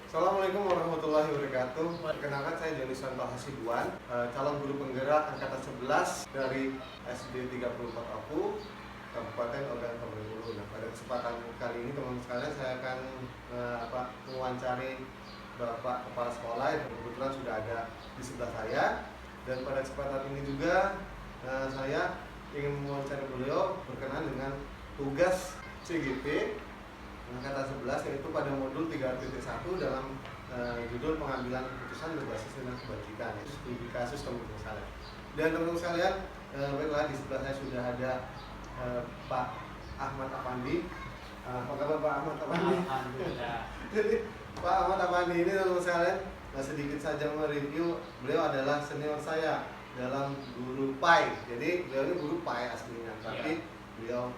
Assalamualaikum warahmatullahi wabarakatuh. Perkenalkan, saya Joni Santo Hasibuan, calon guru penggerak angkatan 11 dari SD 34 Aku, Kabupaten Ogan Komering Ulu. Nah, pada kesempatan kali ini teman-teman sekalian, saya akan mewawancari Bapak Kepala Sekolah yang kebetulan sudah ada di sebelah saya. Dan pada kesempatan ini juga saya ingin mewawancari beliau berkenaan dengan tugas CGP angkatan 11, yaitu pada modul 3.1 dalam judul pengambilan keputusan berbasis dengan kebajikan, itu studi kasus teman-teman sekalian. Dan teman-teman sekalian, baiklah, di sebelah saya sudah ada Pak Ahmad Afandi. Apa kabar Pak Ahmad Afandi? Alhamdulillah. Jadi Pak Ahmad Afandi ini teman-teman sekalian, sedikit saja mereview, beliau adalah senior saya dalam guru PAI. Jadi beliau ini guru PAI aslinya, tapi beliau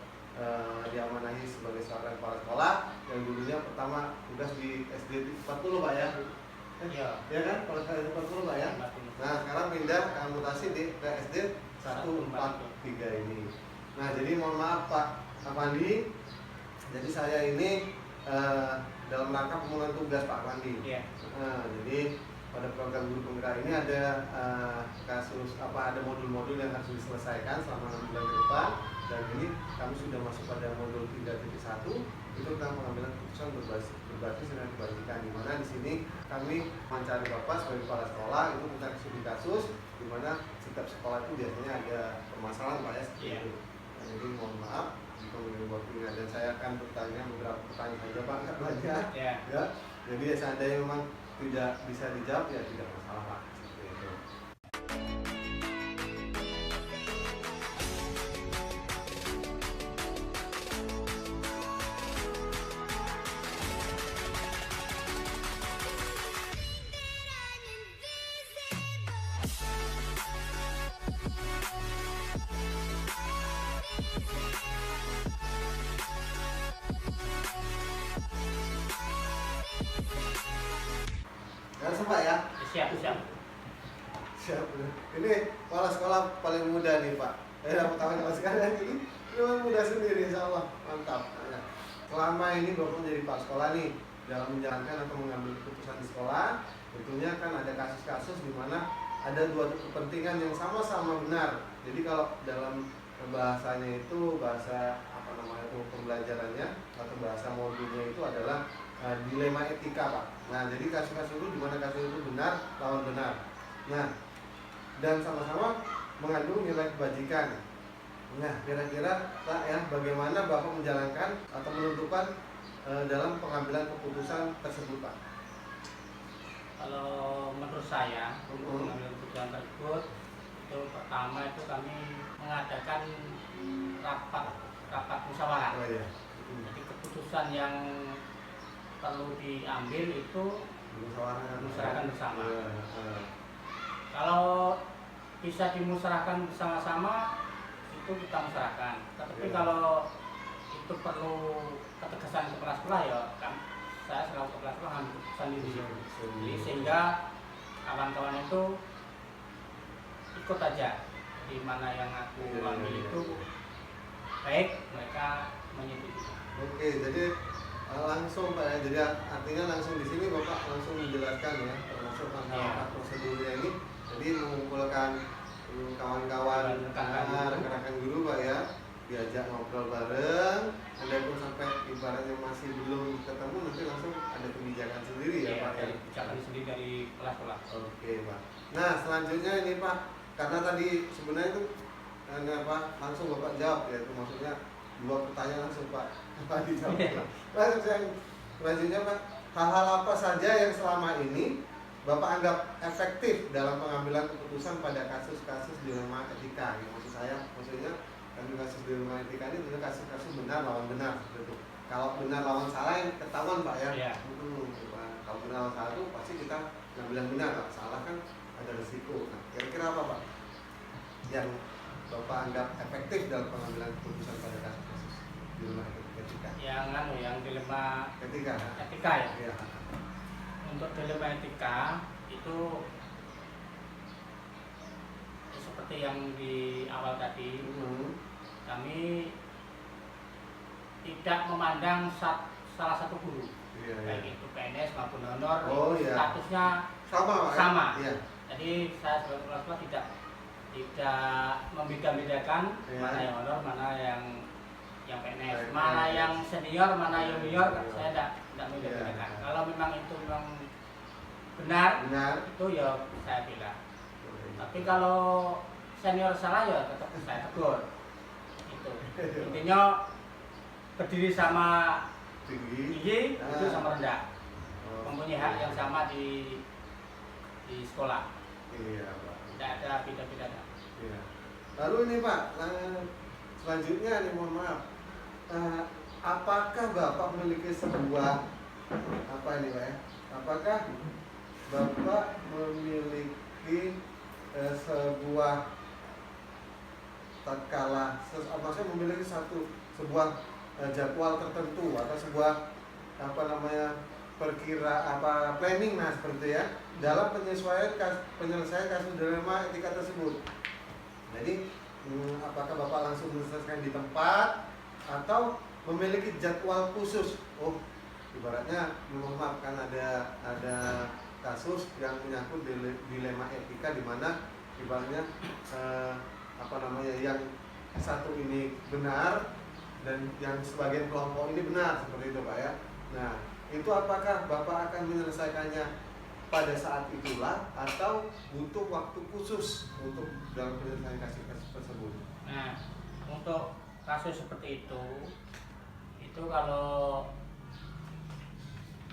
diamanahi sebagai seorang kepala sekolah yang dulunya pertama tugas di SD 40 Pak ya? Iya. Ya kan? Kalau SD 40 Pak ya? Nah sekarang pindah mutasi ke SD 143 ini. Nah jadi mohon maaf Pak Afandi, jadi saya ini dalam rangka pemenuhan tugas Pak Afandi. Iya. Jadi pada program guru penggerak ini ada ada modul-modul yang harus diselesaikan selama 6 bulan ke depan, dan ini kami sudah masuk pada modul 3.1, itu tentang pengambilan keputusan berbasis dengan kebajikan, di mana di sini kami mencari Bapak sebagai kepala sekolah itu tentang studi kasus, di mana setiap sekolah itu biasanya ada permasalahan Pak ya, seperti itu. Nah, jadi mohon maaf jika mengirim waktunya, dan saya akan bertanya beberapa pertanyaan saja Pak, nggak banyak. Ya. Jadi seandainya memang tidak bisa dijawab ya tidak masalah Pak. Seperti itu. Langsung Pak ya? Siap. Siap. Ini kepala sekolah paling muda nih Pak. Kawan-kawan sekalian ini memang muda sendiri, insya Allah. Mantap. Nah, selama ini Bapak menjadi kepala sekolah nih, dalam menjalankan atau mengambil keputusan di sekolah, tentunya kan ada kasus-kasus di mana ada dua kepentingan yang sama-sama benar. Jadi kalau dalam bahasanya itu, bahasa pembelajarannya atau bahasa modulnya itu adalah dilema etika Pak. Nah jadi kasus-kasus itu dimana kasus itu benar lawan benar. Nah dan sama-sama mengandung nilai kebajikan. Nah kira-kira Pak ya, bagaimana Bapak menjalankan atau menentukan dalam pengambilan keputusan tersebut Pak? Kalau menurut saya untuk mengambil keputusan tersebut, itu pertama itu kami mengadakan rapat musyawarah. Oh iya. Jadi keputusan yang perlu diambil itu dimusyawarahkan bersama. Kalau bisa dimusyawarahkan bersama-sama itu kita musyawarahkan. Tapi kalau itu perlu ketegasan kepala sekolah ya kan, saya selalu kepala sekolah ambil keputusan di sini. Jadi sehingga kawan-kawan itu ikut aja di mana yang aku ambil itu baik, mereka menyetujui. Oke, jadi langsung Pak ya, jadi artinya langsung di sini Bapak langsung menjelaskan ya, termasuk langkah prosedurnya ini. Jadi mengumpulkan kawan-kawan rekan-rekan guru Pak ya, diajak ngobrol bareng. Walaupun sampai ibaratnya masih belum ketemu, nanti langsung ada kebijakan sendiri ya Pak ya. Kebijakan sendiri dari kelas-kelas. Oke Pak. Nah selanjutnya ini Pak, karena tadi sebenarnya itu langsung Bapak jawab ya, itu maksudnya dua pertanyaan langsung Pak dijawab. Langsung yang selanjutnya Pak, hal-hal apa saja yang selama ini Bapak anggap efektif dalam pengambilan keputusan pada kasus-kasus dilema etika? Ya, maksudnya kasus dilema etika ini tentu kasus-kasus benar lawan benar gitu. Kalau benar lawan salah yang ketahuan Pak ya. Kalau benar lawan salah itu pasti kita ngambil yang benar, Pak. Salah kan ada resiko. Nah, kira-kira apa Pak yang Bapak anggap efektif dalam pengambilan keputusan pada kasus-kasus dilema etika? Yang dilema Etika ya. Iya. Untuk dilema etika itu seperti yang di awal tadi, kami tidak memandang salah satu guru. Iya, baik iya. itu PNS maupun honor, Oh, iya. statusnya Sama, Pak, ya? sama. Iya. Jadi saya sebagai kepala sekolah tidak membeda-bedakan Iya. mana yang honor, mana yang PNS, Baik, mana PNS. yang senior, mana yang junior, Iya. saya tidak membeda-bedakan. Iya. Kalau memang itu memang benar, Benar. itu ya saya bela. Tapi kalau senior salah ya tetap saya tegur. Itu intinya berdiri sama tinggi itu sama rendah, mempunyai hak yang sama di sekolah. Iya, Pak. Tidak ada beda-bedanya. Iya. Lalu ini Pak, selanjutnya nih mohon maaf, apakah Bapak memiliki sebuah apa ini Pak ya? Apakah Bapak memiliki sebuah tatkala maksudnya memiliki sebuah jadwal tertentu atau sebuah planning seperti ya dalam penyelesaian kasus dilema etika tersebut. Jadi apakah Bapak langsung menyelesaikan di tempat atau memiliki jadwal khusus? Oh, ibaratnya mohon maaf kan ada kasus yang menyangkut dilema etika di mana ibaratnya yang satu ini benar dan yang sebagian kelompok ini benar seperti itu Pak ya. Nah, itu apakah Bapak akan menyelesaikannya pada saat itulah atau butuh waktu khusus untuk dalam penyelesaian kasus tersebut? Nah, untuk kasus seperti itu kalau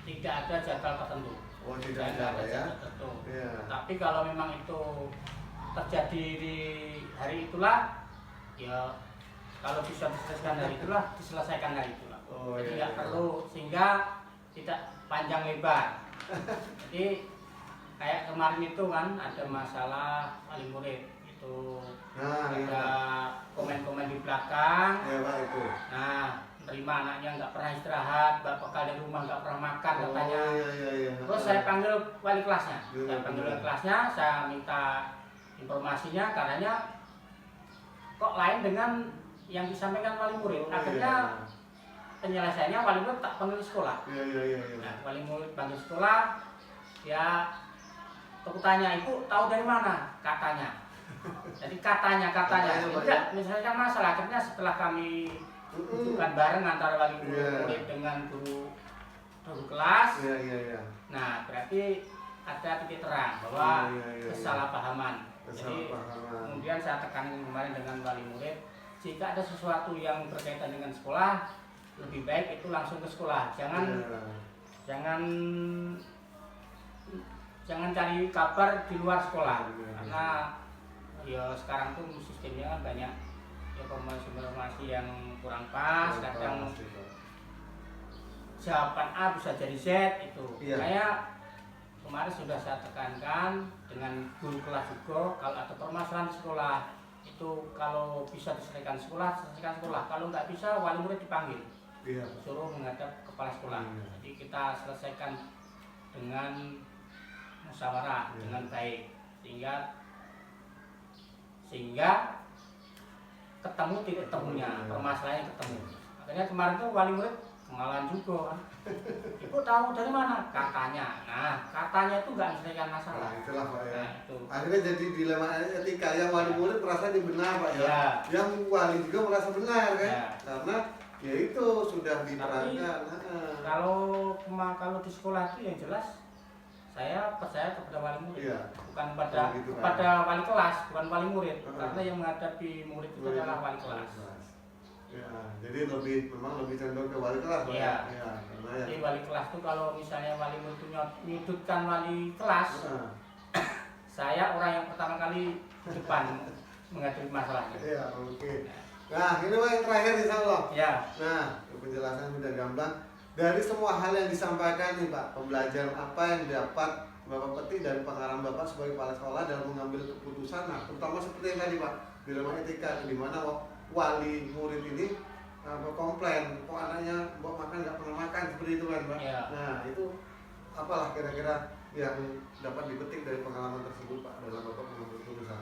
tidak ada jadwal tertentu. Oh, tidak ada Pak ya. Tertentu. Ya. Tapi kalau memang itu terjadi di hari itulah, ya kalau bisa diselesaikan hari itulah, diselesaikan hari itulah. Oh, jadi iya, nggak iya. perlu, sehingga tidak panjang lebar. Jadi kayak kemarin itu kan ada masalah wali murid itu, ada iya. komen-komen di belakang. Ya Pak itu. Nah, terima anaknya nggak pernah istirahat, bapak kali rumah nggak pernah makan katanya. Iya. Terus saya panggil wali kelasnya, Iya, saya panggil benar. wali kelasnya, saya minta informasinya, karena kok lain dengan yang disampaikan wali murid. Akhirnya penyelesaiannya wali murid tak panggil sekolah. Iya. Nah, wali murid panggil sekolah, ya aku tanya, ibu tahu dari mana? Katanya. Jadi katanya, tidak misalnya masalah. Akhirnya setelah kami rujukan bareng antara wali murid dengan guru kelas. Iya. Nah, berarti ada titik terang bahwa Iya. kesalahpahaman. Jadi kemudian saya tekankan kemarin dengan wali murid, jika ada sesuatu yang berkaitan dengan sekolah, lebih baik itu langsung ke sekolah. Jangan cari kabar di luar sekolah. Karena ya sekarang tuh sistemnya kan banyak informasi yang kurang pas, kadang jawaban A bisa jadi Z itu. Kayak kemarin sudah saya tekankan dengan guru kelas juga, kalau ada permasalahan di sekolah itu kalau bisa diselesaikan sekolah, selesaikan sekolah. Kalau nggak bisa, wali murid dipanggil, suruh menghadap kepala sekolah. Jadi kita selesaikan dengan musyawarah, dengan baik, sehingga ketemu titik temunya, permasalahannya ketemu. Akhirnya kemarin tuh wali murid kemalan juga kan. Ibu tahu dari mana? Katanya. Nah, katanya itu nggak menyelesaikan masalah. Nah, itulah Pak ya. Nah, itu. Akhirnya jadi dilema etika, yang wali murid merasa dia benar Pak ya. Yang wali juga merasa benar kan. Karena ya itu sudah diterangkan. Kalau di sekolah itu yang jelas saya percaya kepada wali murid, bukan kepada wali kelas, bukan wali murid. Karena yang menghadapi murid itu adalah wali kelas. Ya, jadi memang lebih cenderung ke wali kelas Pak ya. Jadi wali kelas itu kalau misalnya wali murid itu nyudutkan wali kelas, saya orang yang pertama kali di depan menghadapi masalahnya. Iya, oke. Nah, ini Pak yang terakhir insya Allah. Ya. Nah, penjelasan sudah gamblang. Dari semua hal yang disampaikan nih Pak, pembelajaran apa yang dapat Bapak petik dari pengalaman Bapak sebagai kepala sekolah dalam mengambil keputusan, nah terutama seperti yang tadi Pak, dilema etika, di mana wali murid ini komplain, kok anaknya bawa makan nggak pernah makan, seperti itu kan Pak. Nah, itu apalah kira-kira yang dapat dipetik dari pengalaman tersebut Pak dalam Bapak mengambil keputusan?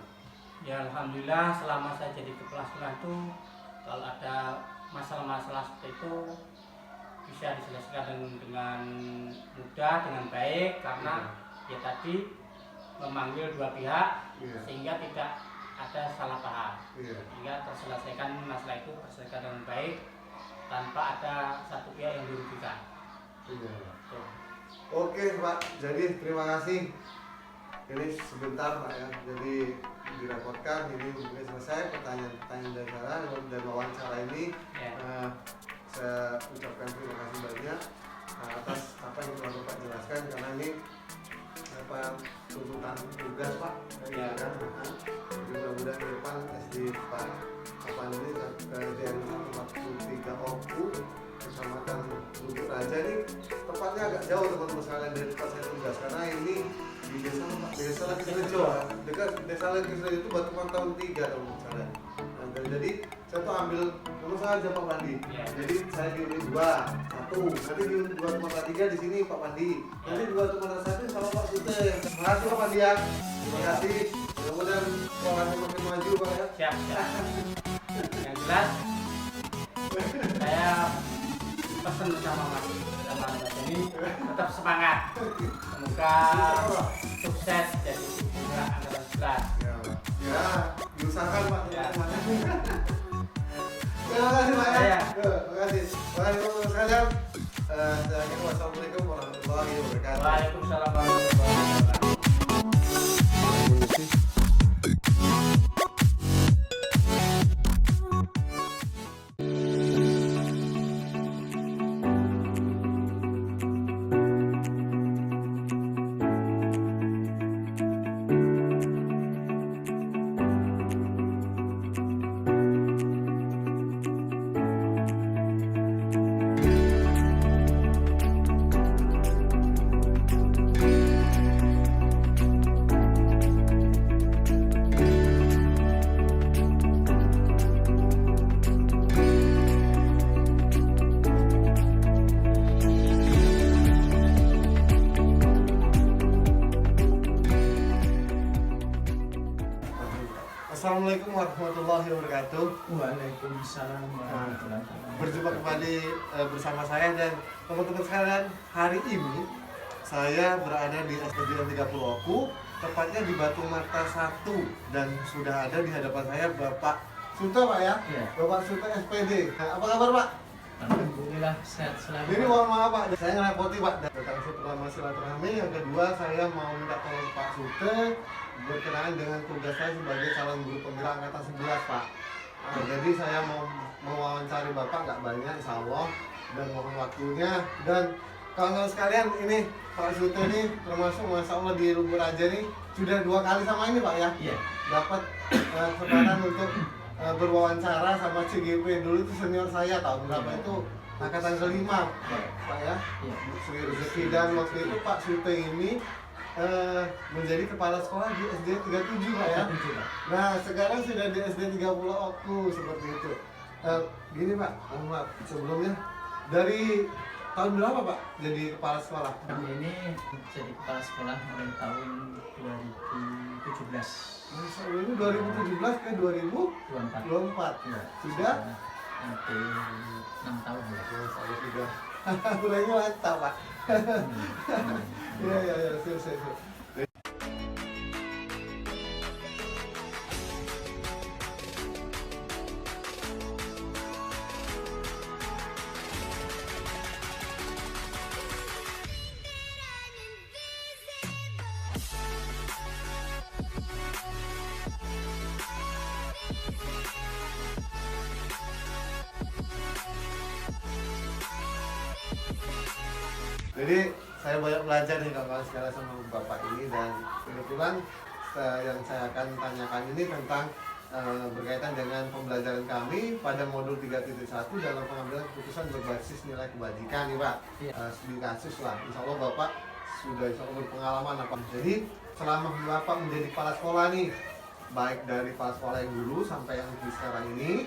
Ya alhamdulillah selama saya jadi kepala sekolah itu kalau ada masalah-masalah seperti itu bisa diselesaikan dengan mudah, dengan baik, karena ya tadi memanggil dua pihak sehingga tidak ada salah paham, sehingga terselesaikan masalah itu terselesaikan dengan baik tanpa ada satu pihak yang dirugikan. Oke Pak, jadi terima kasih. Ini sebentar Pak ya, jadi direpotkan, ini mungkin selesai pertanyaan-pertanyaan dari saya dan wawancara ini. Saya ucapkan terima kasih banyak atas apa yang telah Bapak jelaskan, karena ini tuntutan tugas Pak. Kan? Jadi mudah-mudahan ke depan SD Pak Kapan ini SDN 143 OKU Kecamatan Lubuk Raja ini tempatnya agak jauh teman-teman sekalian dari tempat saya tugas, karena ini di desa Lakisrejo, dekat desa Lakisrejo itu Batu Mantau 3 teman-teman sekalian. Dan jadi saya tuh ambil nomor saja Pak Pandi. Jadi saya di unit 2, 1, nanti di unit 2 tempat 3 di sini Pak Pandi. Nanti 2 tempat 1 sama Pak Sute. Terima kasih Pak Pandi ya. Terima kasih. Mudah-mudahan sekolahnya makin maju Pak ya. Siap. Yang jelas saya pesan sama Mas ini tetap semangat. Semoga sukses jadi penggerak angkatan 11. Ya, diusahakan Pak. Ya. Terima kasih Pak ya. Ya. Terima kasih. Teman-teman sekalian, saya akhiri wassalamualaikum warahmatullahi wabarakatuh. Waalaikumsalam warahmatullahi wabarakatuh. Assalamualaikum warahmatullahi wabarakatuh. Waalaikumsalam warahmatullahi wabarakatuh. Berjumpa kembali bersama saya dan teman-teman sekalian. Hari ini saya berada di SDN 30 Oku, tepatnya di Batu Mata 1, dan sudah ada di hadapan saya Bapak Sute Pak ya. Iya. Bapak Sute SPD. Nah, apa kabar Pak? Alhamdulillah sehat selalu. Ini mohon maaf Pak, saya ngerepoti Pak. Datang pertama silaturahmi, yang kedua saya mau minta tolong Pak Sute berkenaan dengan tugas saya sebagai calon guru penggerak angkatan 11 Pak. Jadi saya mau mewawancari Bapak nggak banyak insya Allah, dan mohon waktunya. Dan kawan-kawan sekalian, ini Pak Sute ini termasuk Masya Allah di Lubuk Raja ini sudah 2 kali sama ini Pak ya. Iya. Dapat kesempatan untuk berwawancara sama CGP. Dulu itu senior saya, tahun berapa itu angkatan kelima Pak ya. Iya. Sri Rezeki, dan waktu itu Pak Sute ini menjadi kepala sekolah di SD 37 Pak ya. Nah sekarang sudah di SD 30 Oku seperti itu. Gini Pak, maaf sebelumnya, dari tahun berapa Pak jadi kepala sekolah? Kami ini jadi kepala sekolah mulai tahun 2017. Masya Allah, ini 2017 ke 2024 Iya. Sudah? Hampir 6 tahun ya. Masya Allah sudah. Mulainya mantap Pak. Iya, siap. Jadi saya banyak belajar nih kawan-kawan sekalian sama Bapak ini, dan kebetulan yang saya akan tanyakan ini tentang berkaitan dengan pembelajaran kami pada modul 3.1 dalam pengambilan keputusan berbasis nilai kebajikan nih Pak. Studi kasus lah, insya Allah Bapak sudah insya Allah berpengalaman apa. Jadi selama Bapak menjadi kepala sekolah nih, baik dari kepala sekolah yang dulu sampai yang di sekarang ini,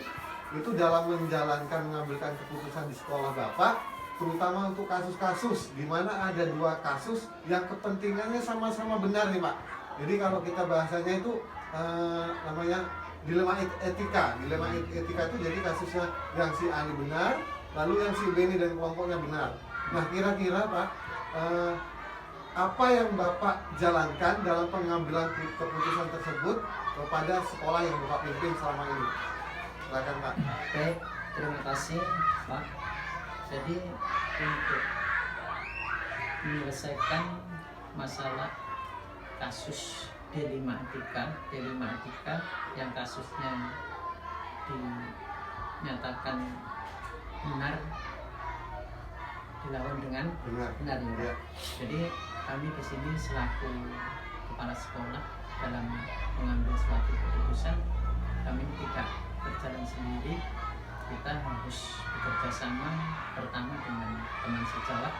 itu dalam menjalankan mengambilkan keputusan di sekolah Bapak, terutama untuk kasus-kasus di mana ada 2 kasus yang kepentingannya sama-sama benar nih Pak. Jadi kalau kita bahasanya itu namanya dilema etika. Dilema etika itu jadi kasusnya yang si A ini benar, lalu yang si Beni dan kelompoknya benar. Nah, kira-kira Pak, apa yang Bapak jalankan dalam pengambilan keputusan tersebut kepada sekolah yang Bapak pimpin selama ini? Silakan Pak. Baik, terima kasih Pak. Jadi untuk menyelesaikan masalah kasus D5 Atika yang kasusnya dinyatakan benar dilawan dengan Benar. benar ya. Ya. Jadi kami di sini selaku kepala sekolah dalam mengambil suatu keputusan, kami tidak berjalan sendiri. Kita harus bekerja sama, pertama dengan teman sejawat,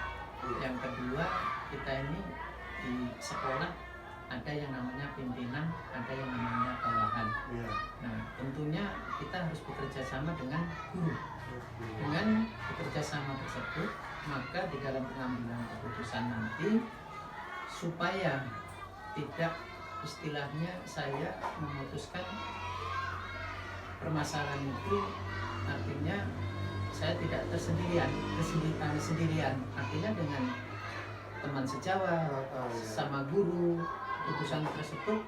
yang kedua kita ini di sekolah ada yang namanya pimpinan, ada yang namanya bawahan. Iya. Nah, tentunya kita harus bekerja sama dengan guru. Dengan bekerja sama tersebut, maka di dalam pengambilan keputusan nanti supaya tidak istilahnya saya memutuskan permasalahan itu, artinya saya tidak sendirian, artinya dengan teman sejawat sama guru, keputusan tersebut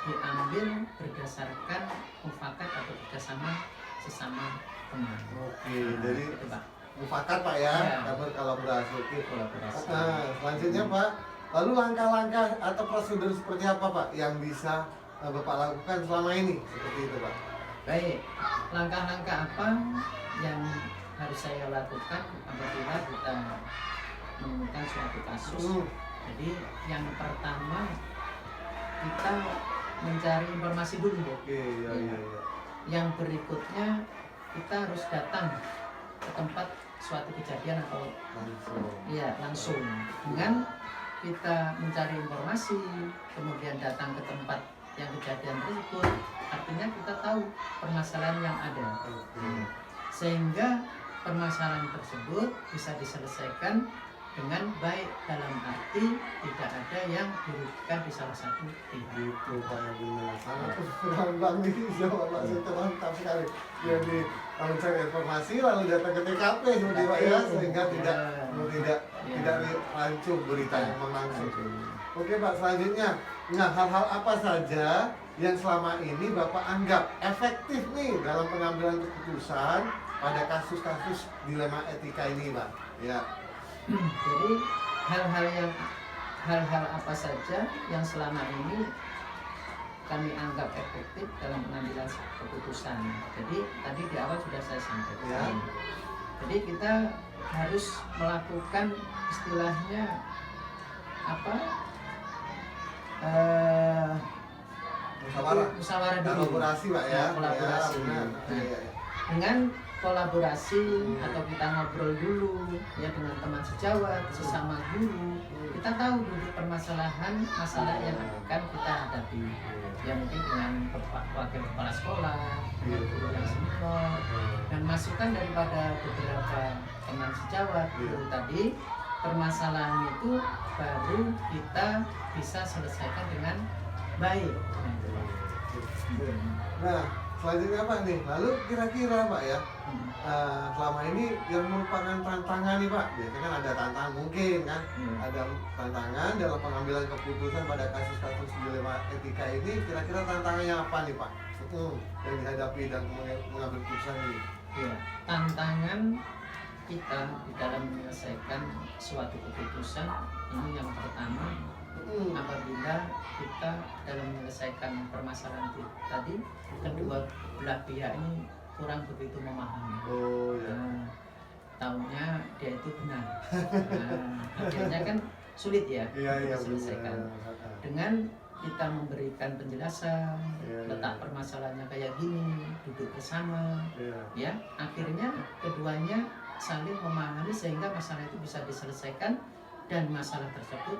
diambil berdasarkan mufakat atau kerjasama sesama teman. Oke, jadi Itu Pak. mufakat Pak ya, Ya. berkolaborasi. Oke. Kolaborasi. Nah, selanjutnya Pak, lalu langkah-langkah atau prosedur seperti apa Pak yang bisa Bapak lakukan selama ini? Seperti itu Pak. Baik, langkah-langkah apa yang harus saya lakukan apabila kita menemukan suatu kasus? Jadi yang pertama kita mencari informasi dulu. Oke, ya, ya, ya. Yang berikutnya kita harus datang ke tempat suatu kejadian atau langsung dengan kita mencari informasi, kemudian datang ke tempat yang kejadian tersebut, artinya kita tahu permasalahan yang ada. Sehingga permasalahan tersebut bisa diselesaikan dengan baik, dalam arti tidak ada yang dirugikan di salah satu pihak. Gitu Pak, yang benar. Sangat berkembang nih jawaban itu mantap sekali. Jadi mencari informasi lalu datang ke TKP seperti Pak ya, sehingga tidak rancu berita yang langsung. Oke Pak, selanjutnya, nah hal-hal apa saja yang selama ini Bapak anggap efektif nih dalam pengambilan keputusan pada kasus-kasus dilema etika ini Pak? Ya. Jadi hal-hal apa saja yang selama ini kami anggap efektif dalam pengambilan keputusan. Jadi tadi di awal sudah saya sampaikan. Ya. Jadi kita harus melakukan istilahnya apa? Musyawarah dulu. Kolaborasi Pak ya. Kolaborasi. Ya, benar. Nah, Ya, ya, ya. dengan kolaborasi atau kita ngobrol dulu ya dengan teman sejawat, sesama guru, kita tahu duduk permasalahan masalah yang akan kita hadapi. Ya mungkin dengan wakil kepala sekolah, dengan guru yang senior, dan masukan daripada beberapa teman sejawat guru tadi, permasalahan itu baru kita bisa selesaikan dengan baik. Nah, selanjutnya Pak nih, lalu kira-kira Pak ya, selama ini yang merupakan tantangan nih Pak, biasanya kan ada tantangan mungkin kan, ada tantangan dalam pengambilan keputusan pada kasus-kasus dilema etika ini, kira-kira tantangannya apa nih Pak? Yang dihadapi dan mengambil keputusan ini. Ya, tantangan kita di dalam menyelesaikan suatu keputusan ini yang pertama, apabila kita dalam menyelesaikan permasalahan itu tadi, kedua belah pihak ini kurang begitu memahami. Oh ya. Taunya dia itu benar. Akhirnya kan sulit ya diselesaikan. Dengan kita memberikan penjelasan, letak permasalahannya kayak gini, duduk bersama, ya akhirnya keduanya saling memahami sehingga masalah itu bisa diselesaikan dan masalah tersebut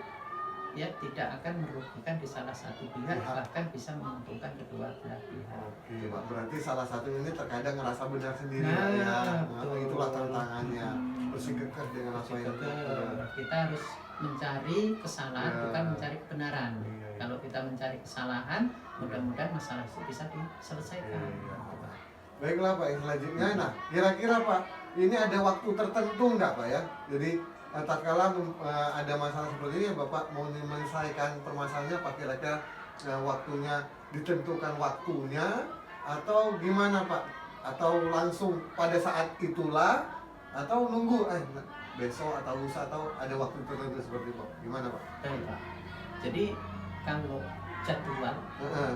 ya tidak akan merugikan di salah satu pihak, bahkan bisa menguntungkan kedua belah pihak. Oke Pak, berarti salah satu ini terkadang ngerasa benar sendiri Nah, ya. betul. Itulah tantangannya. Bersikeras dengan apa yang Kita harus mencari kesalahan, bukan mencari kebenaran. Kalau kita mencari kesalahan, mudah-mudahan masalah itu bisa diselesaikan. Baiklah Pak, yang selanjutnya, nah kira-kira Pak, ini ada waktu tertentu nggak Pak ya? Jadi tatkala ada masalah seperti ini, Bapak mau menyelesaikan permasalahannya, Pak, kira-kira waktunya ditentukan waktunya atau gimana Pak? Atau langsung pada saat itulah atau nunggu besok atau lusa atau ada waktu tertentu seperti itu? Gimana Pak? Baik Pak. Jadi kalau jadwal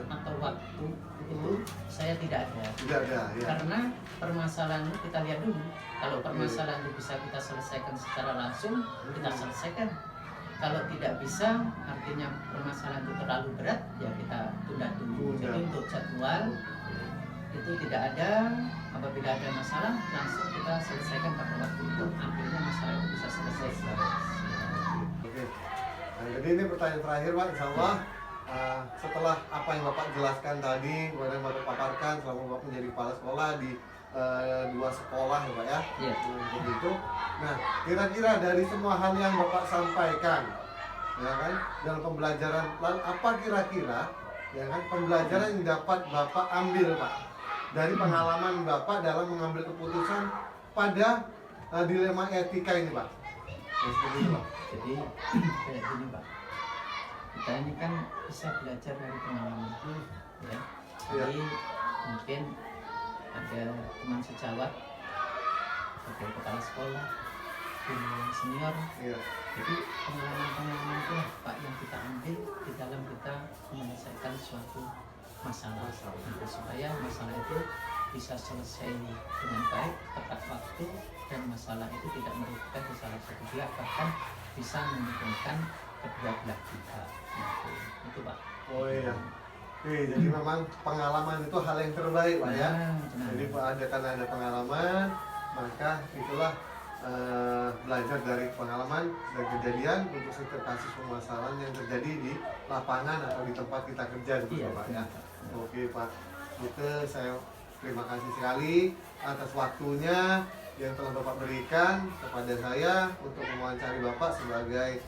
atau waktu itu saya tidak ada. Tidak ada ya. Karena permasalahan itu kita lihat dulu. Kalau permasalahan itu bisa kita selesaikan secara langsung, kita selesaikan. Kalau tidak bisa, artinya permasalahan itu terlalu berat, ya kita tunda dulu. Jadi untuk jadwal itu tidak ada. Apabila ada masalah, langsung kita selesaikan pada waktu itu. Akhirnya masalah itu bisa selesai. Oke. Nah, jadi ini pertanyaan terakhir Pak, insya Allah. Setelah apa yang Bapak jelaskan tadi, kemudian Bapak paparkan selama Bapak menjadi kepala sekolah di 2 sekolah ya Pak ya, begitu. Nah, kira-kira dari semua hal yang Bapak sampaikan, ya kan, dalam pembelajaran, lalu apa kira-kira, ya kan, pembelajaran yang dapat Bapak ambil Pak dari pengalaman Bapak dalam mengambil keputusan pada dilema etika ini Pak? Ya, seperti itu Pak. Jadi kayak gini Pak, kita ini kan bisa belajar dari pengalaman, ya. Jadi mungkin ada teman sejawat, ada kepala sekolah, guru yang senior. Jadi pengalaman-pengalaman itu Pak yang kita ambil di dalam kita menyelesaikan suatu masalah. Nah, supaya masalah itu bisa selesai dengan baik, tepat waktu, dan masalah itu tidak merugikan ke salah satu pihak, bahkan bisa menguntungkan kedua belah pihak. Itu Pak. Oh iya. Oke, jadi memang pengalaman itu hal yang terbaik Pak ya. Jadi karena ada pengalaman, maka itulah belajar dari pengalaman dan kejadian untuk setiap kasus permasalahan yang terjadi di lapangan atau di tempat kita kerja gitu Pak ya. Oke Pak, itu saya terima kasih sekali atas waktunya yang telah Bapak berikan kepada saya untuk mewawancari Bapak sebagai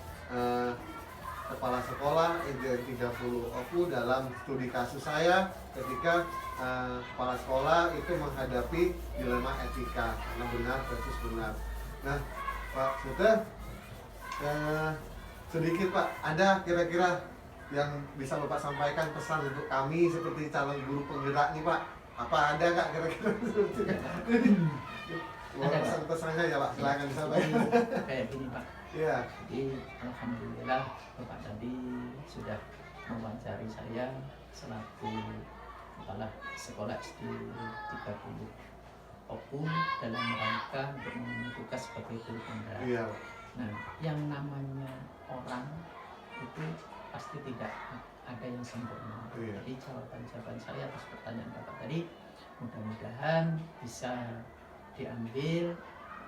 kepala sekolah SDN 30 OPU dalam studi kasus saya ketika kepala sekolah itu menghadapi dilema etika karena benar versus benar. Nah Pak Sute, sedikit Pak, ada kira-kira yang bisa Bapak sampaikan pesan untuk kami seperti calon guru penggerak nih Pak? Apa ada nggak kira-kira? Ada pesan-pesannya ya Pak, silakan disampaikan. Kayak gini Pak. Iya. Jadi alhamdulillah Bapak tadi sudah mewawancari saya selaku kepala sekolah SD 30 OPU dalam rangka untuk memenuhi tugas sebagai guru penggerak. Iya. Nah, yang namanya orang itu pasti tidak ada yang sempurna. Jadi jawaban saya atas pertanyaan Bapak tadi mudah-mudahan bisa diambil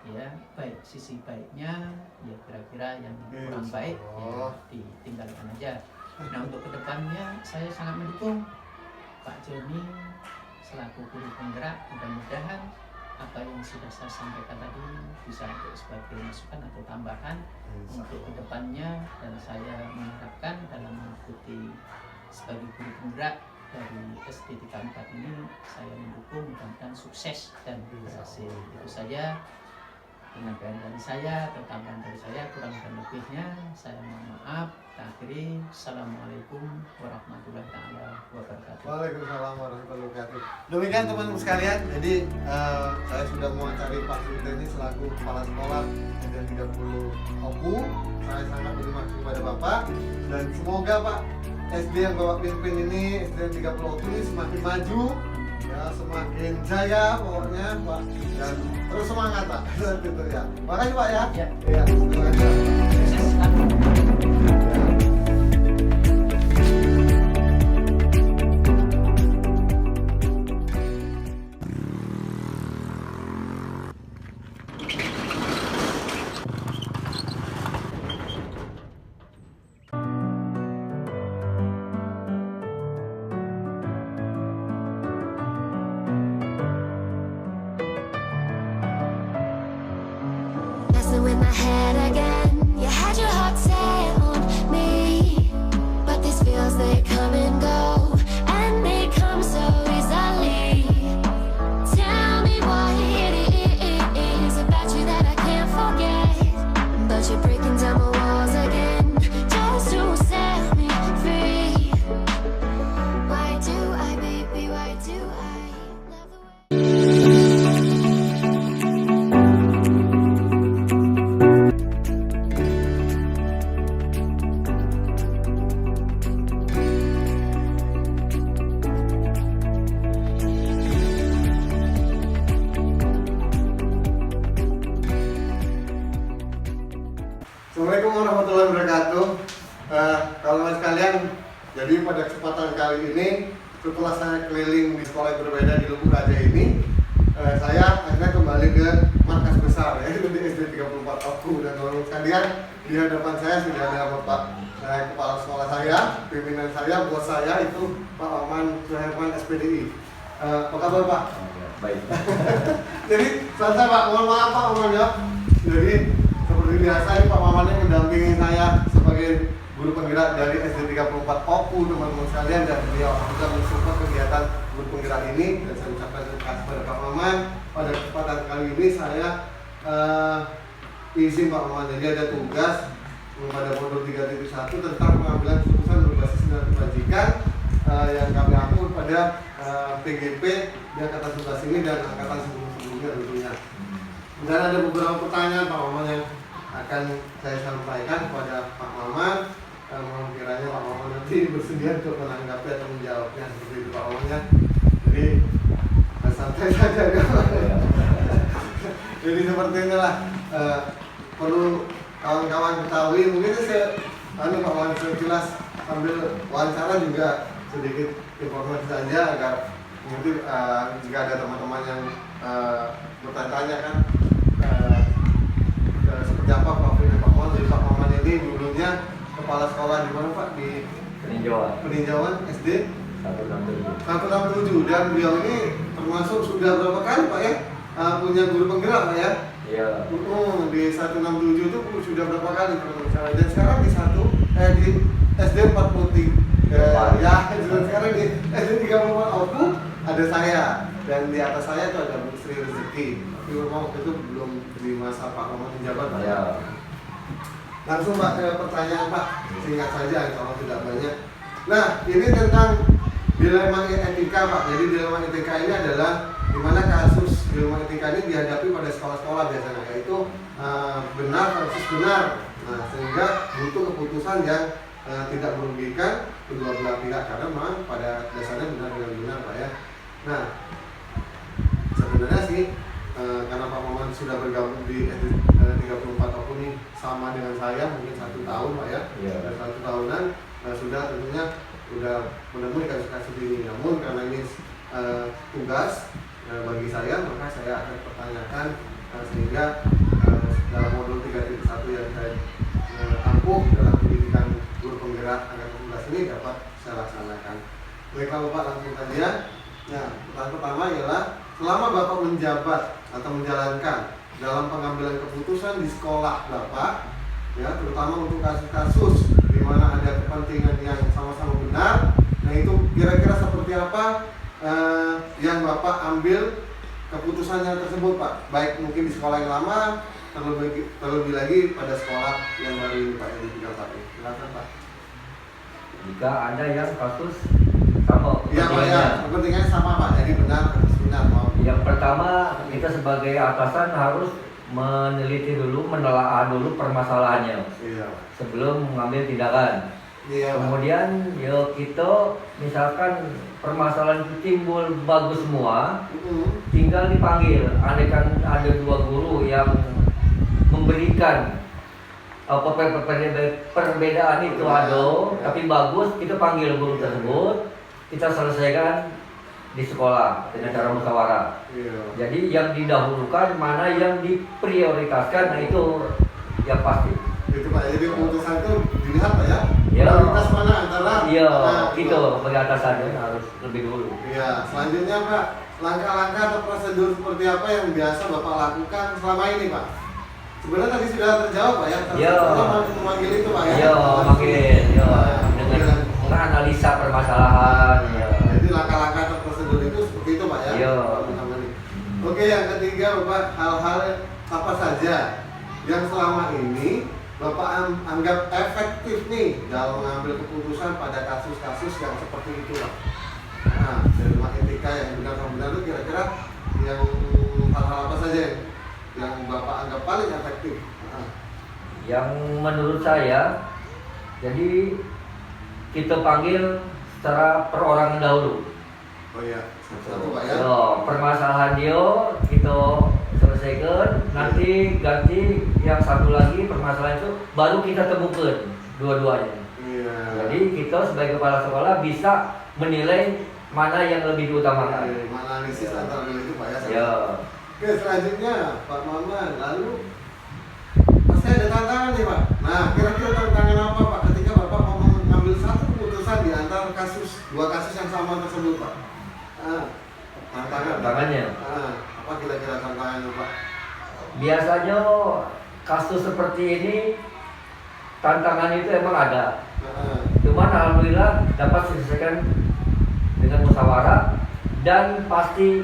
ya, baik sisi baiknya, ya kira-kira yang kurang baik ya ditinggalkan aja. Nah, untuk kedepannya saya sangat mendukung Pak Joni selaku guru penggerak. Mudah-mudahan apa yang sudah saya sampaikan tadi bisa untuk sebagai masukan atau tambahan untuk kedepannya, dan saya mengharapkan dalam mengikuti sebagai guru penggerak dari SD 34 ini saya mendukung, mudah-mudahan sukses dan berhasil. Itu saja penyampaian dari saya atau tambahan dari saya, kurang dan lebihnya saya mohon maaf. Akhiri, assalamualaikum warahmatullahi wabarakatuh. Waalaikumsalam warahmatullahi wabarakatuh. Demikian teman-teman sekalian, jadi saya sudah mewawancari Pak Sute ini selaku kepala sekolah SDN 30 OPU. Saya sangat berterima kasih kepada Bapak dan semoga Pak SD yang Bapak pimpin ini, SDN 30 OPU ini semakin maju, ya, semakin jaya pokoknya Pak, dan terus semangat Pak. Gitu ya. Makasih Pak ya. Ya. Terima kasih. Sukses selalu. Messing with my head again. You had your heart set on me. Kalau sekalian, jadi pada kesempatan kali ini setelah saya keliling di sekolah yang berbeda di Lubuk Raja ini, saya akhirnya kembali ke markas besar ya, di SD 34 Oku. Dan teman-teman sekalian, di hadapan saya sudah ada Bapak kepala sekolah saya, pimpinan saya, bos saya itu Pak Maman Suherman SPDI. Apa kabar Pak? Baik. Jadi selesai Pak, mohon maaf Pak Maman ya. Jadi seperti biasa ini Pak Maman yang mendampingi saya sebagai guru penggerak dari SD 34 Oku teman-teman sekalian, dan beliau juga mensupport kegiatan guru penggerak ini. Dan saya ucapkan terima kasih kepada Pak Maman. Pada kesempatan kali ini saya izin Pak Maman, jadi ada tugas pada modul 3.1 tentang pengambilan keputusan berbasis nilai kebajikan yang kami atur pada PGP di angkatan 11 ini dan angkatan sebelum-sebelumnya tentunya. Dan ada beberapa pertanyaan Pak Maman yang akan saya sampaikan kepada Pak Maman. Mohon kiranya Pak Maman nanti bersedia untuk menanggapi atau menjawabnya seperti itu Pak Maman ya. Jadi santai saja ya. Jadi seperti inilah, perlu kawan-kawan ketahui, mungkin Pak Maman sejelas sambil wawancara juga sedikit informasi saja agar mungkin jika ada teman-teman yang bertanya-tanya kan seperti apa profilnya Pak Maman. Jadi Pak Maman ini dulunya kepala sekolah di mana Pak? Di Peninjauan SD 167. Dan beliau ini termasuk sudah berapa kali Pak ya punya guru penggerak Pak ya? Iya. Di 167 itu sudah berapa kali dan sekarang di SD 43 ya, dan sekarang di SD 34 Oku ada saya, dan di atas saya itu ada Bu Sri Rezeki. Tapi memang itu belum di masa Pak Maman menjabat Pak ya. Langsung Pak ke pertanyaan Pak, singkat saja kalau tidak banyak. Nah, ini tentang dilema etika Pak. Jadi dilema etika ini adalah di mana kasus dilema etika ini dihadapi pada sekolah-sekolah biasanya, yaitu benar versus benar. Nah, sehingga butuh keputusan yang tidak merugikan kedua belah pihak, karena memang pada dasarnya benar dengan benar Pak ya. Nah, sebenarnya sih karena Pak Maman sudah bergabung di SD 34 Oku ini sama dengan saya, mungkin 1 tahun Pak ya, Iya. 1 tahunan, sudah tentunya sudah menemui kasus-kasus ini. Namun karena ini tugas bagi saya, maka saya akan pertanyakan sehingga dalam modul 3.1 yang saya tempuh dalam pendidikan guru penggerak angkatan 11 ini dapat saya laksanakan. Baiklah Bapak, langsung saja. Nah, pertanyaan pertama ialah selama Bapak menjabat atau menjalankan dalam pengambilan keputusan di sekolah Bapak, ya terutama untuk kasus-kasus di mana ada kepentingan yang sama-sama benar, nah itu kira-kira seperti apa yang Bapak ambil keputusannya tersebut Pak, baik mungkin di sekolah yang lama, terlebih lagi pada sekolah yang baru ini Pak, yang di 34 ini. Silakan Pak. Jika ada yang kasus sama Iya Pak ya, kepentingannya sama Pak, jadi benar harus benar Pak. Yang pertama, kita sebagai atasan harus meneliti dulu, menelaah dulu permasalahannya Iya. sebelum mengambil tindakan. Iya Pak. Kemudian ya kita misalkan permasalahan itu timbul bagus semua, tinggal dipanggil. Andaikan ada 2 guru yang memberikan perbedaan itu ada, tapi bagus, kita panggil guru tersebut, kita selesaikan di sekolah dengan cara musyawarah. Iya. Jadi yang didahulukan, mana yang diprioritaskan, nah itu yang pasti. Itu Pak, jadi keputusan itu dilihat Pak ya, Ya. prioritas mana antara Iya, gitu bagi atasannya harus lebih dulu. Iya, selanjutnya Pak, langkah-langkah atau prosedur seperti apa yang biasa Bapak lakukan selama ini Pak? Sebenarnya tadi sudah terjawab Pak ya, Iya. memanggil itu Pak ya. Iya, makin ya dengan menganalisa permasalahan. Ya. Jadi langkah-langkah atau prosedur itu seperti itu Pak ya. Iya. Oke, yang ketiga Bapak, hal-hal apa saja yang selama ini Bapak anggap efektif nih dalam mengambil keputusan pada kasus-kasus yang seperti itu Pak? Nah, dari etika yang benar-benar itu kira-kira yang hal-hal apa saja yang Bapak anggap paling efektif? Yang menurut saya, jadi kita panggil secara perorangan dahulu. Oh iya, satu Pak ya. So, permasalahan dia kita selesaikan, nanti ganti yang satu lagi permasalahan itu baru kita temukan. dua-duanya. Iya. Jadi kita sebagai kepala sekolah bisa menilai mana yang lebih diutamakan. Menganalisis antara nilai itu Pak ya. Ya. Oke, selanjutnya Pak Maman, lalu pasti ada tantangan nih Pak. Nah, kira-kira tantangan apa Pak ketika Bapak mau mengambil satu keputusan di antara dua kasus yang sama tersebut Pak? Tantangannya. Apa kira-kira tantangannya Pak? Biasanya kasus seperti ini tantangan itu emang ada. Cuman alhamdulillah dapat diselesaikan dengan musyawarah dan pasti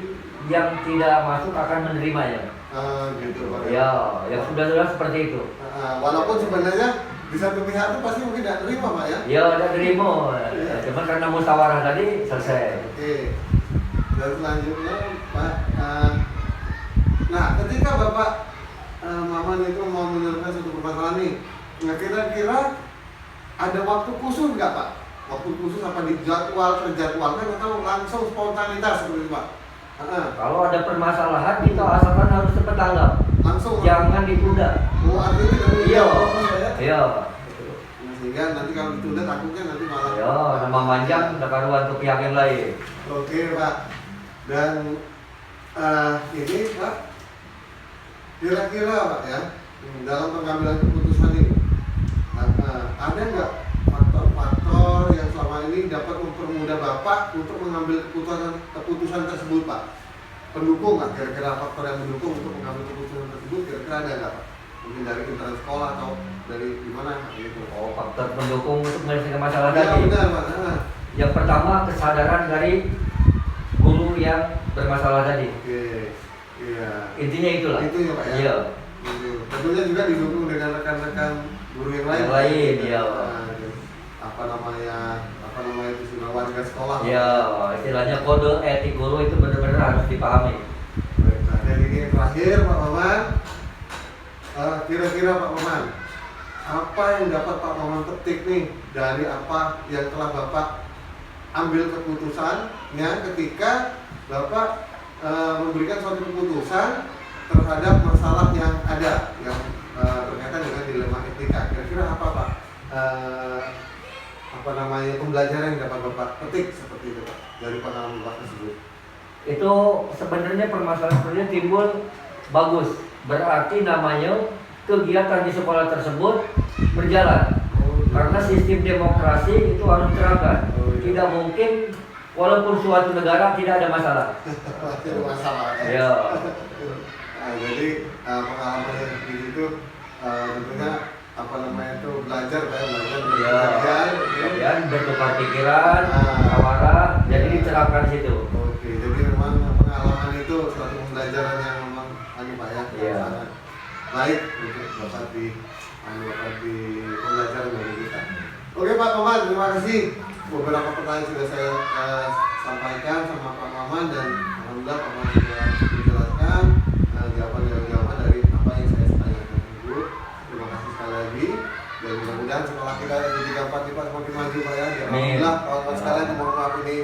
yang tidak masuk akan menerimanya. Gitu Pak. Ya, yang sudah seperti itu. Walaupun sebenarnya di satu pihak itu pasti mungkin tidak terima Pak ya. Ya, tidak terima. Cuman karena musyawarah tadi selesai. Oke. Dan selanjutnya Pak, nah ketika Bapak Maman itu mau menyelesaikan suatu permasalahan nih, nah kira-kira ada waktu khusus nggak Pak? Waktu khusus apa terjadwalkan atau langsung spontanitas seperti itu Pak? Kalau ada permasalahan kita asalkan harus cepat tanggap. Langsung. Jangan ditunda. Oh, artinya tidak boleh Iya. ya? Iya. Nah, sehingga nanti kalau ditunda takutnya nanti malah. Ya, nama manjang udah karuan untuk pihak yang lain. Oke Pak. Dan ini Pak, kira-kira Pak ya, dalam pengambilan keputusan ini ada nggak faktor-faktor yang selama ini dapat mempermudah Bapak untuk mengambil keputusan tersebut Pak? Pendukung nggak kira-kira faktor yang mendukung untuk mengambil keputusan tersebut kira-kira ada nggak Pak? Mungkin dari internal sekolah atau dari gimana gitu? Oh, faktor pendukung untuk menyelesaikan masalah Ya tadi. benar Pak. Yang pertama kesadaran dari guru yang bermasalah tadi. Oke, iya. Intinya itulah. Itu ya Pak ya. Iya. Tentunya juga didukung dengan rekan-rekan guru yang lain. Yang lain, iya. Apa namanya itu sudah warga sekolah. Ya, istilahnya kode etik guru itu benar-benar harus dipahami. Baik, nah, dan ini yang terakhir Pak Maman. Kira-kira Pak Maman, apa yang dapat Pak Maman petik nih dari apa yang telah Bapak ambil keputusannya ketika Bapak memberikan suatu keputusan terhadap masalah yang ada yang berkaitan dengan dilema etika. Kira-kira apa Pak? Pembelajaran yang dapat Bapak petik seperti itu Pak dari pengalaman Bapak tersebut? Itu sebenarnya permasalahan sebenarnya timbul bagus. Berarti namanya kegiatan di sekolah tersebut berjalan. Karena sistem demokrasi itu harus diterapkan. Tidak mungkin walaupun suatu negara tidak ada masalah. Tidak ada masalah. Ya. Jadi pengalaman yang seperti itu tentunya belajar Kemudian bertukar pikiran, musyawarah, jadi diterapkan situ. Oke, jadi memang pengalaman itu suatu pembelajaran yang memang Pak ya, sangat baik untuk dapat di pembelajaran dari kita. Oke Pak Maman, terima kasih. Beberapa pertanyaan sudah saya sampaikan sama Pak Maman dan alhamdulillah Pak Maman sudah menjelaskan jawaban dari apa yang saya tanyakan tersebut. Terima kasih sekali lagi. Dan mudah-mudahan sekolah kita di 34 Pak semakin maju Pak ya. Alhamdulillah kawan-kawan sekalian, mohon maaf ini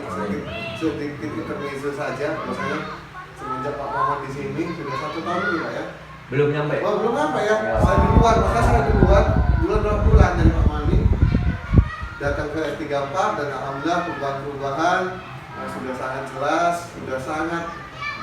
sedikit intermezzo saja. Biasanya semenjak Pak Maman di sini sudah 1 tahun nih Pak ya. Belum nyampe. Oh belum nyampe ya. Saya duluan bulan 2 bulan dari Pak Mani datang ke S34 dan alhamdulillah perubahan sudah sangat jelas, sudah sangat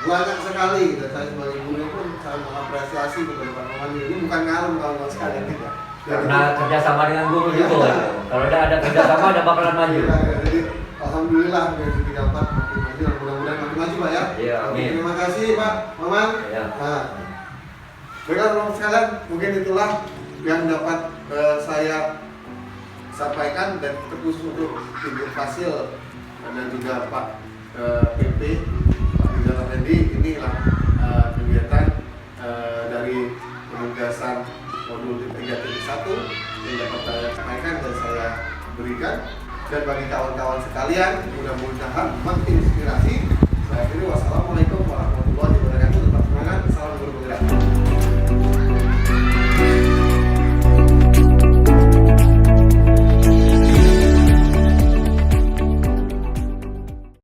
banyak sekali. Dan saya sebagai guru pun saya mengapresiasi kepada Pak Mani. Ini bukan ngalung kawan-kawan sekalian tidak. Karena kerjasama dengan guru juga. Kalau ada kerjasama ada bakalan maju. Jadi alhamdulillah dari S34 makin maju dan mudah-mudahan makin maju Pak ya. Iya, amin. Terima kasih Pak Maman. Ya. Baiklah teman-teman sekalian, mungkin itulah yang dapat saya sampaikan dan terkhusus untuk Ibu Fasil dan juga Pak PP Pak Rizal Effendi. Inilah kegiatan dari penugasan modul 3.1 yang dapat saya sampaikan dan saya berikan. Dan bagi kawan-kawan sekalian, mudah-mudahan menginspirasi. Saya akhiri wassalamualaikum.